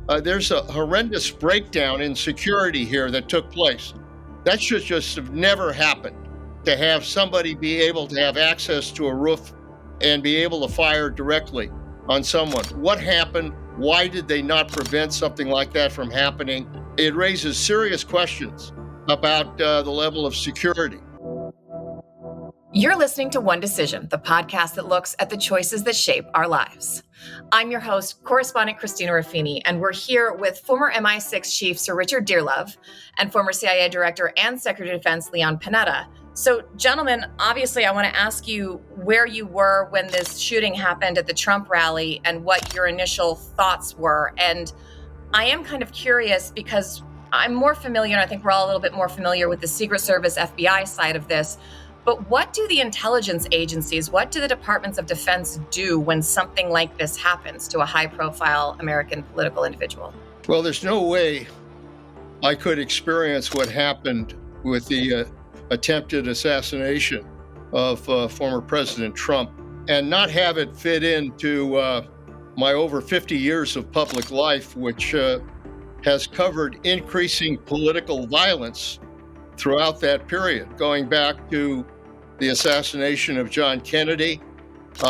There's a horrendous breakdown in security here that took place. That should just have never happened, to have somebody be able to have access to a roof and be able to fire directly on someone. What happened? Why did they not prevent something like that from happening? It raises serious questions about the level of security. You're listening to One Decision, the podcast that looks at the choices that shape our lives. I'm your host, correspondent Christina Ruffini, and we're here with former MI6 Chief Sir Richard Dearlove and former CIA Director and Secretary of Defense Leon Panetta. So, gentlemen, obviously, I want to ask you where you were when this shooting happened at the Trump rally and what your initial thoughts were. And I am kind of curious because I'm more familiar, and I think we're all a little bit more familiar with the Secret Service FBI side of this. But what do the intelligence agencies, what do the departments of defense do when something like this happens to a high-profile American political individual? Well, there's no way I could experience what happened with the attempted assassination of former President Trump and not have it fit into my over 50 years of public life, which has covered increasing political violence throughout that period, going back to the assassination of John Kennedy,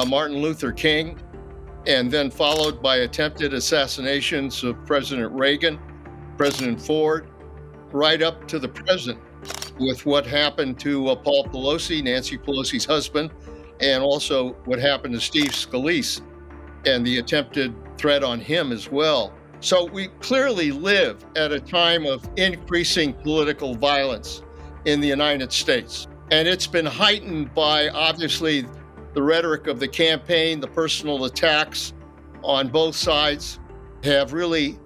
Martin Luther King, and then followed by attempted assassinations of President Reagan, President Ford, right up to the present with what happened to Paul Pelosi, Nancy Pelosi's husband, and also what happened to Steve Scalise and the attempted threat on him as well. So we clearly live at a time of increasing political violence in the United States. And it's been heightened by, obviously, the rhetoric of the campaign. The personal attacks on both sides have really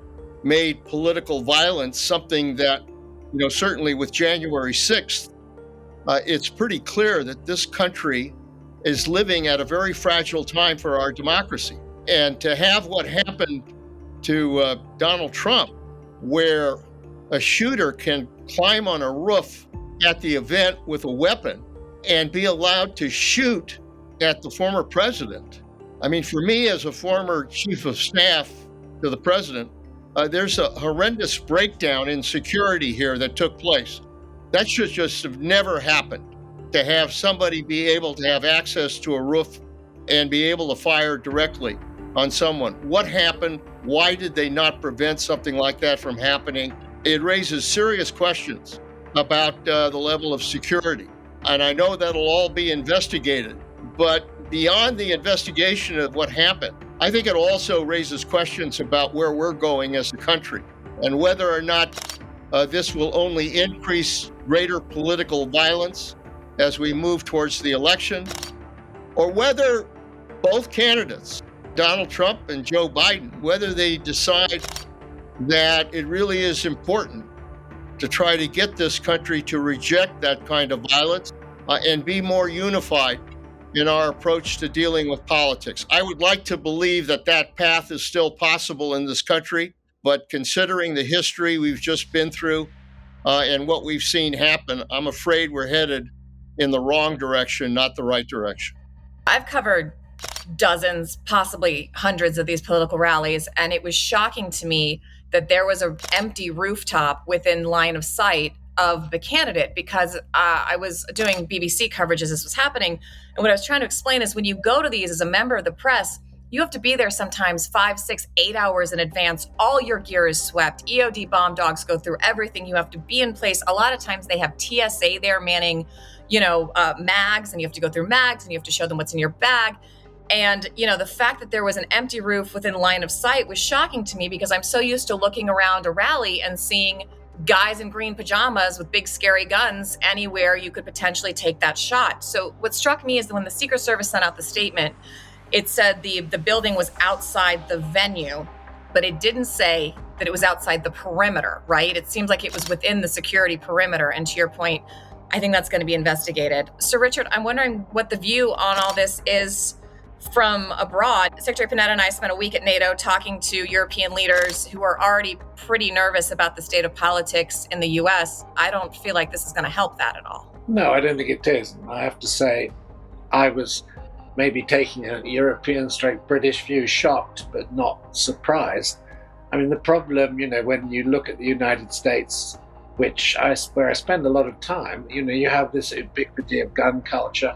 made political violence something that, certainly with January 6th, it's pretty clear that this country is living at a very fragile time for our democracy. And to have what happened to Donald Trump, where a shooter can climb on a roof at the event with a weapon and be allowed to shoot at the former president. I mean, for me as a former chief of staff to the president, there's a horrendous breakdown in security here that took place. That should just have never happened, to have somebody be able to have access to a roof and be able to fire directly on someone. What happened? Why did they not prevent something like that from happening? It raises serious questions about the level of security. And I know that'll all be investigated. But beyond the investigation of what happened, I think it also raises questions about where we're going as a country and whether or not this will only increase greater political violence as we move towards the election, or whether both candidates, Donald Trump and Joe Biden, whether they decide that it really is important to try to get this country to reject that kind of violence and be more unified in our approach to dealing with politics. I would like to believe that that path is still possible in this country, but considering the history we've just been through and what we've seen happen, I'm afraid we're headed in the wrong direction, not the right direction. I've covered dozens, possibly hundreds of these political rallies, and it was shocking to me that there was an empty rooftop within line of sight of the candidate, because I was doing BBC coverage as this was happening. And what I was trying to explain is when you go to these as a member of the press, you have to be there sometimes 5, 6, 8 hours in advance. All your gear is swept. EOD bomb dogs go through everything. You have to be in place. A lot of times they have TSA there manning, mags, and you have to go through mags and you have to show them what's in your bag. And, the fact that there was an empty roof within line of sight was shocking to me, because I'm so used to looking around a rally and seeing guys in green pajamas with big scary guns anywhere you could potentially take that shot. So what struck me is that when the Secret Service sent out the statement, it said the building was outside the venue, but it didn't say that it was outside the perimeter, right? It seems like it was within the security perimeter. And to your point, I think that's going to be investigated. Sir Richard, I'm wondering what the view on all this is from abroad. Secretary Panetta and I spent a week at NATO talking to European leaders who are already pretty nervous about the state of politics in the US. I don't feel like this is going to help that at all. No, I don't think it is. I have to say, I was maybe taking a European/British view, shocked but not surprised I mean, the problem, when you look at the United States, where I spend a lot of time, you have this ubiquity of gun culture,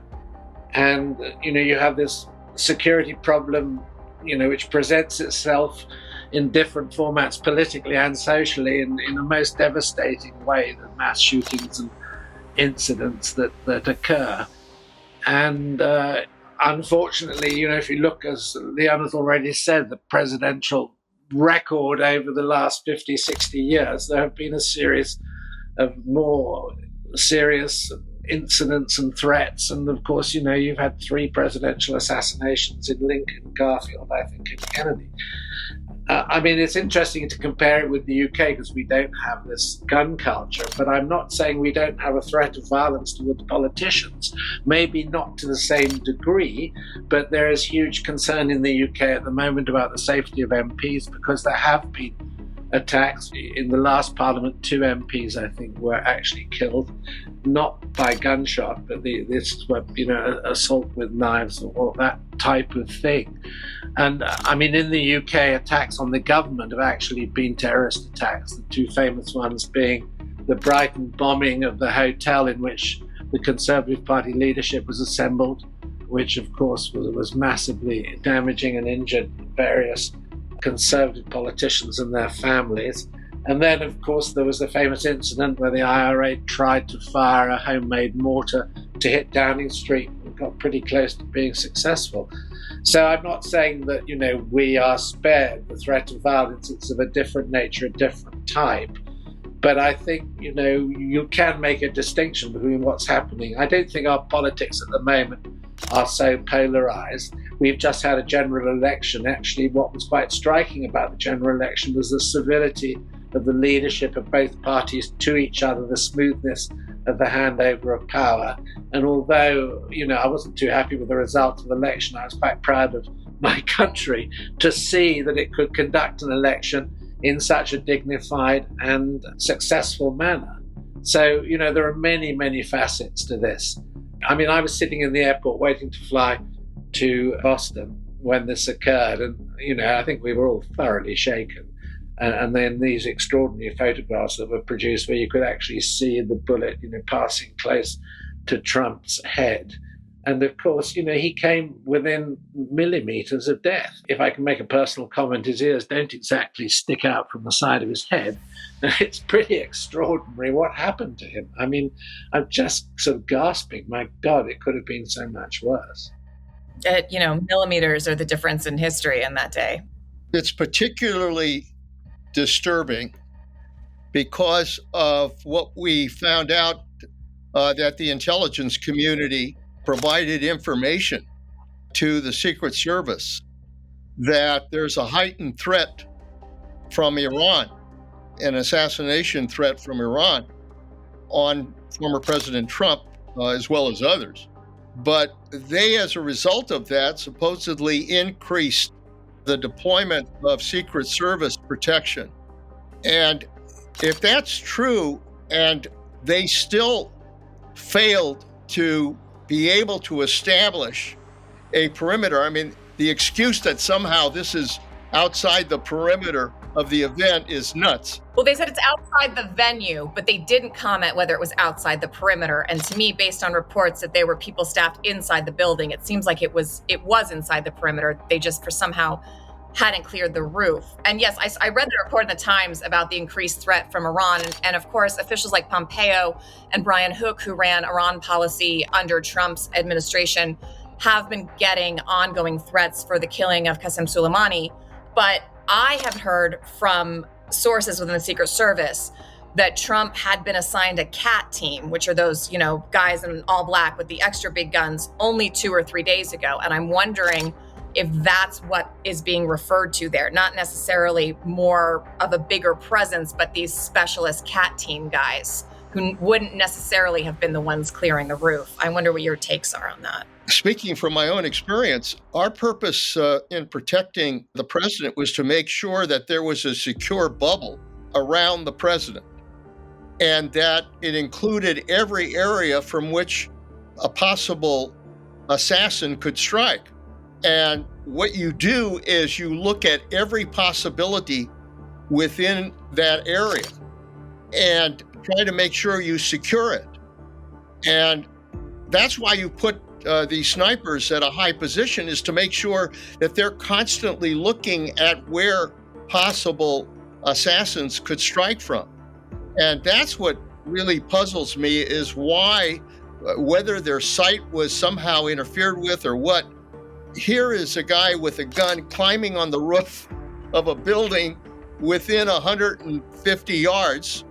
and you have this security problem, which presents itself in different formats politically and socially in the most devastating way, the mass shootings and incidents that occur. And unfortunately, if you look, as Leon has already said, the presidential record over the last 50, 60 years, there have been a series of more serious incidents and threats. And of course, you've had 3 presidential assassinations in Lincoln, Garfield, I think, and Kennedy. I mean, it's interesting to compare it with the UK because we don't have this gun culture, but I'm not saying we don't have a threat of violence towards politicians. Maybe not to the same degree, but there is huge concern in the UK at the moment about the safety of MPs because there have been attacks. In the last parliament, 2 MPs, I think, were actually killed, not by gunshot, but this were, assault with knives or that type of thing. And I mean, in the UK, attacks on the government have actually been terrorist attacks, the 2 famous ones being the Brighton bombing of the hotel in which the Conservative Party leadership was assembled, which of course was massively damaging and injured various Conservative politicians and their families. And then, of course, there was the famous incident where the IRA tried to fire a homemade mortar to hit Downing Street and got pretty close to being successful. So I'm not saying that, we are spared the threat of violence. It's of a different nature, a different type. But I think, you can make a distinction between what's happening. I don't think our politics at the moment are so polarized. We've just had a general election. Actually, what was quite striking about the general election was the civility of the leadership of both parties to each other, the smoothness of the handover of power. And although, I wasn't too happy with the result of the election, I was quite proud of my country to see that it could conduct an election in such a dignified and successful manner. So, there are many, many facets to this. I mean, I was sitting in the airport waiting to fly to Boston when this occurred, and, I think we were all thoroughly shaken. And then these extraordinary photographs that were produced where you could actually see the bullet, passing close to Trump's head. And of course, he came within millimeters of death. If I can make a personal comment, his ears don't exactly stick out from the side of his head. It's pretty extraordinary what happened to him. I mean, I'm just sort of gasping, my God, it could have been so much worse. Millimeters are the difference in history in that day. It's particularly disturbing because of what we found out that the intelligence community provided information to the Secret Service that there's a heightened threat from Iran, an assassination threat from Iran on former President Trump as well as others. But they, as a result of that, supposedly increased the deployment of Secret Service protection. And if that's true, and they still failed to be able to establish a perimeter, I mean, the excuse that somehow this is outside the perimeter of the event is nuts. Well, they said it's outside the venue, but they didn't comment whether it was outside the perimeter. And to me, based on reports that there were people staffed inside the building, it seems like it was inside the perimeter. They just for somehow hadn't cleared the roof. And yes, I read the report in the Times about the increased threat from Iran. And of course, officials like Pompeo and Brian Hook, who ran Iran policy under Trump's administration, have been getting ongoing threats for the killing of Qasem Soleimani. But I have heard from sources within the Secret Service that Trump had been assigned a CAT team, which are those, guys in all black with the extra big guns, only 2 or 3 days ago. And I'm wondering if that's what is being referred to there, not necessarily more of a bigger presence, but these specialist CAT team guys who wouldn't necessarily have been the ones clearing the roof. I wonder what your takes are on that. Speaking from my own experience, our purpose in protecting the president was to make sure that there was a secure bubble around the president and that it included every area from which a possible assassin could strike. And what you do is you look at every possibility within that area and try to make sure you secure it. And that's why you put these snipers at a high position, is to make sure that they're constantly looking at where possible assassins could strike from. And that's what really puzzles me, is why, whether their sight was somehow interfered with or what, here is a guy with a gun climbing on the roof of a building within 150 yards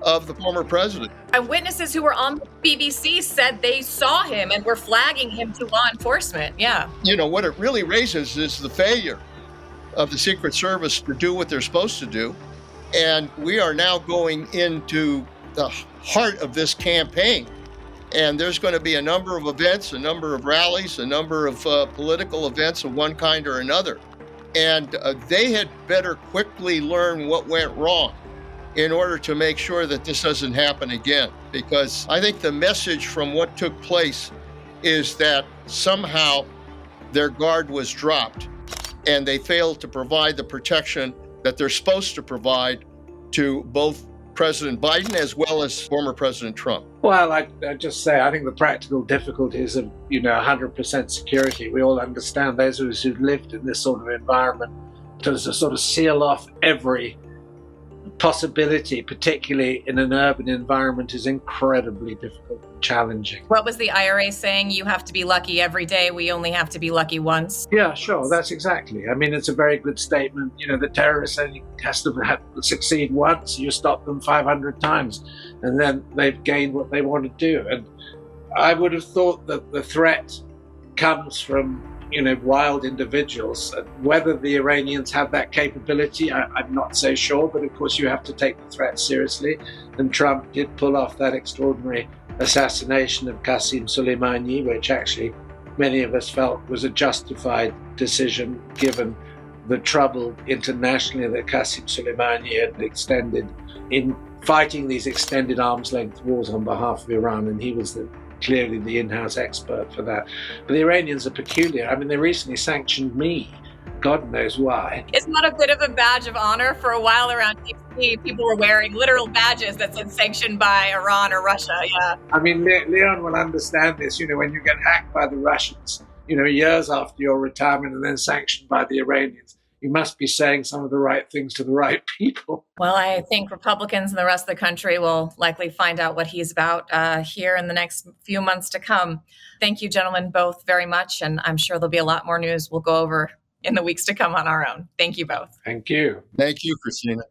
of the former president. And witnesses who were on the BBC said they saw him and were flagging him to law enforcement. Yeah. You know, what it really raises is the failure of the Secret Service to do what they're supposed to do. And we are now going into the heart of this campaign. And there's going to be a number of events, a number of rallies, a number of political events of one kind or another. And they had better quickly learn what went wrong in order to make sure that this doesn't happen again. Because I think the message from what took place is that somehow their guard was dropped and they failed to provide the protection that they're supposed to provide to both President Biden as well as former President Trump. Well, I just say, I think the practical difficulties of, 100% security, we all understand, those of us who've lived in this sort of environment, to sort of seal off every possibility, particularly in an urban environment, is incredibly difficult and challenging. What was the IRA saying? You have to be lucky every day. We only have to be lucky once. Yeah, sure. That's exactly. I mean, it's a very good statement. The terrorists only has to succeed once. You stop them 500 times, and then they've gained what they want to do. And I would have thought that the threat comes from wild individuals. Whether the Iranians have that capability, I'm not so sure, but of course you have to take the threat seriously. And Trump did pull off that extraordinary assassination of Qasem Soleimani, which actually many of us felt was a justified decision given the trouble internationally that Qasem Soleimani had extended in fighting these extended arm's length wars on behalf of Iran, and he was clearly the in-house expert for that. But the Iranians are peculiar. I mean, they recently sanctioned me. God knows why. Isn't that a bit of a badge of honor? For a while around DC, people were wearing literal badges that said sanctioned by Iran or Russia. Yeah. I mean, Leon will understand this. When you get hacked by the Russians, years after your retirement, and then sanctioned by the Iranians, you must be saying some of the right things to the right people. Well, I think Republicans and the rest of the country will likely find out what he's about here in the next few months to come. Thank you, gentlemen, both very much. And I'm sure there'll be a lot more news we'll go over in the weeks to come on our own. Thank you both. Thank you. Thank you, Christina.